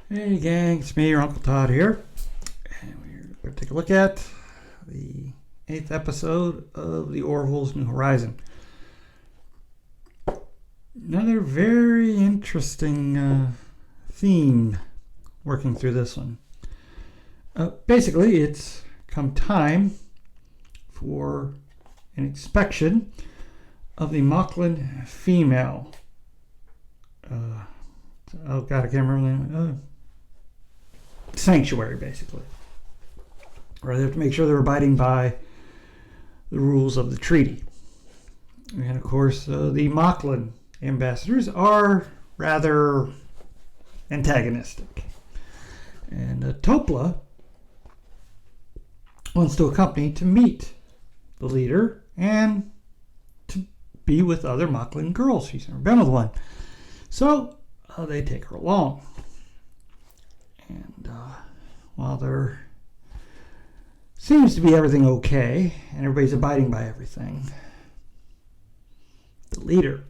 Hey gang, it's me, your Uncle Todd here, and we're going to take a look at the 8th episode of the Orville's New Horizon. Another very interesting theme working through this one. Basically, it's come time for an inspection of the Moclan female. Oh God, I can't remember the name. Sanctuary, basically. Or they have to make sure they're abiding by the rules of the treaty. And of course, the Moclan ambassadors are rather antagonistic. And Topla wants to accompany to meet the leader and to be with other Moclan girls. She's never been with one. So they take her along. And while there seems to be everything okay and everybody's abiding by everything, the leader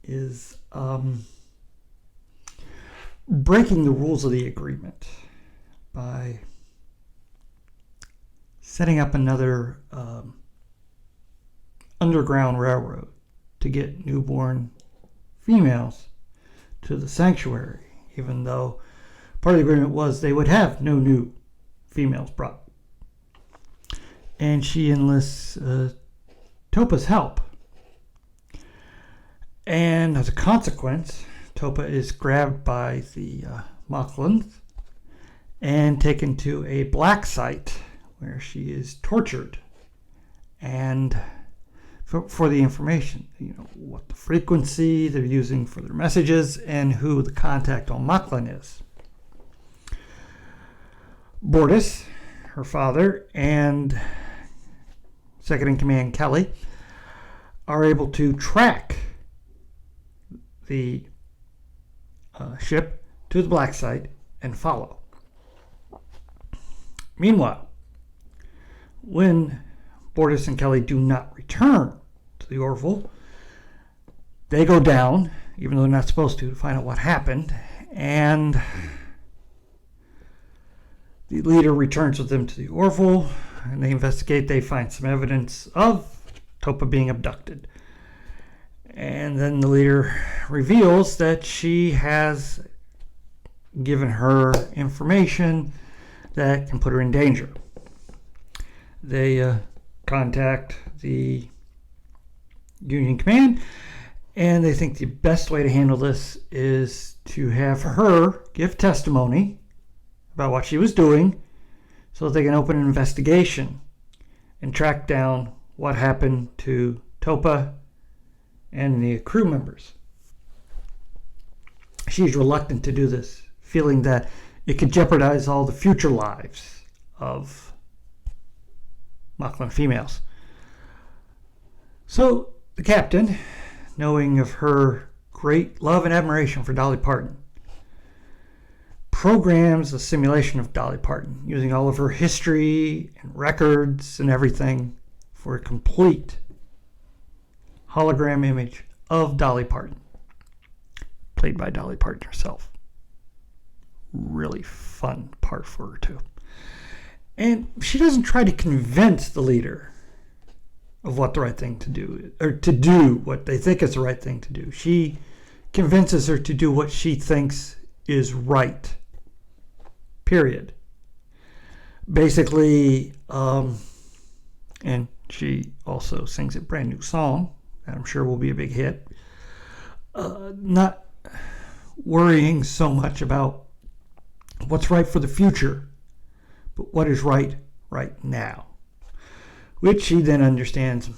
is breaking the rules of the agreement by setting up another underground railroad to get newborn females to the sanctuary, even though part of the agreement was they would have no new females brought. And she enlists Topa's help. And as a consequence, Topa is grabbed by the Moclans and taken to a black site where she is tortured and for the information, what the frequency they're using for their messages and who the contact on Moclan is. Bortus, her father, and second in command Kelly are able to track the ship to the black site and follow. Meanwhile, when Bortus and Kelly do not return to the Orville, they go down, even though they're not supposed to find out what happened, and the leader returns with them to the Orville, and they investigate. They find some evidence of Topa being abducted. And then the leader reveals that she has given her information that can put her in danger. They contact the Union Command, and they think the best way to handle this is to have her give testimony about what she was doing so that they can open an investigation and track down what happened to Topa and the crew members. She's reluctant to do this, feeling that it could jeopardize all the future lives of Moclan females. So the captain, knowing of her great love and admiration for Dolly Parton, programs a simulation of Dolly Parton using all of her history and records and everything for a complete hologram image of Dolly Parton, played by Dolly Parton herself. Really fun part for her too. And she doesn't try to convince the leader of what the right thing to do, or to do what they think is the right thing to do. She convinces her to do what she thinks is right. Period. Basically, and she also sings a brand new song that I'm sure will be a big hit. Not worrying so much about what's right for the future, but what is right now. Which she then understands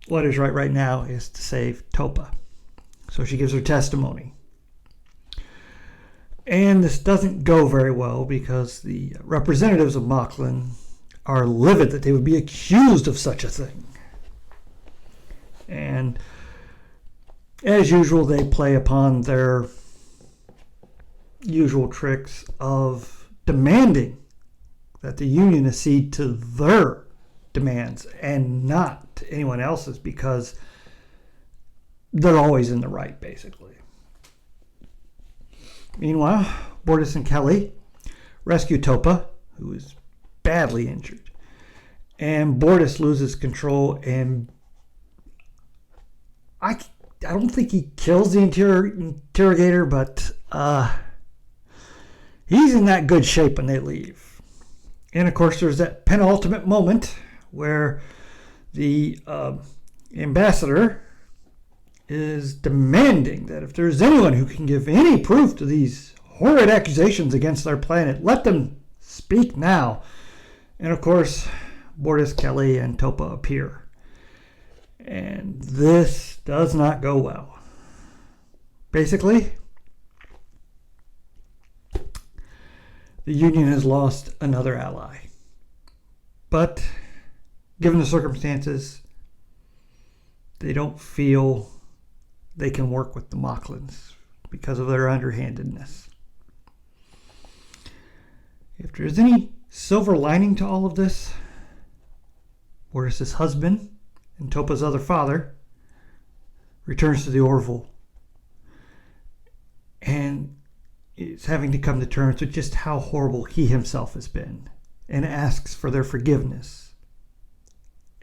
what is right now is to save Topa. So she gives her testimony. And this doesn't go very well because the representatives of Moclan are livid that they would be accused of such a thing. And as usual, they play upon their usual tricks of demanding that the Union accede to their demands and not to anyone else's, because they're always in the right, basically. Meanwhile, Bortus and Kelly rescue Topa, who is badly injured. And Bortus loses control, and I don't think he kills the interrogator, but he's in that good shape when they leave. And of course, there's that penultimate moment where the ambassador is demanding that if there's anyone who can give any proof to these horrid accusations against their planet, let them speak now. And of course, Bortus, Kelly, and Topa appear. And this does not go well. Basically, the Union has lost another ally. But given the circumstances, they don't feel they can work with the Mocklins because of their underhandedness. If there's any silver lining to all of this, Bortus's husband and Topa's other father returns to the Orville and is having to come to terms with just how horrible he himself has been, and asks for their forgiveness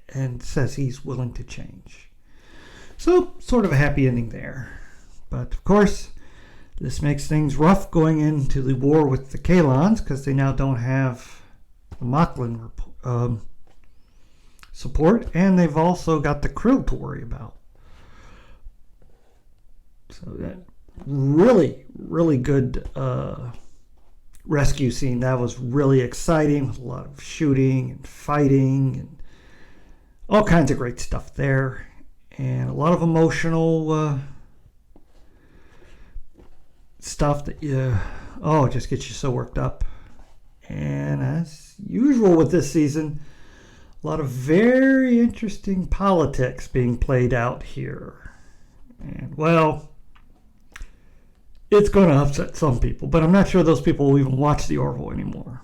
and says he's willing to change. So, sort of a happy ending there. But of course, this makes things rough going into the war with the Kalons, because they now don't have the Mocklin support, and they've also got the Krill to worry about. So that really, really good rescue scene. That was really exciting, with a lot of shooting and fighting and all kinds of great stuff there, and a lot of emotional stuff that it just gets you so worked up. And as usual with this season, a lot of very interesting politics being played out here. And well, it's going to upset some people, but I'm not sure those people will even watch the Orville anymore.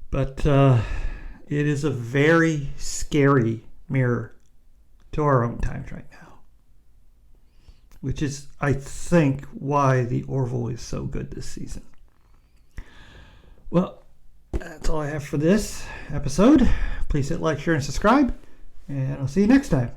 But it is a very scary mirror to our own times right now, which is, I think, why the Orville is so good this season. Well, that's all I have for this episode. Please hit like, share, and subscribe, and I'll see you next time.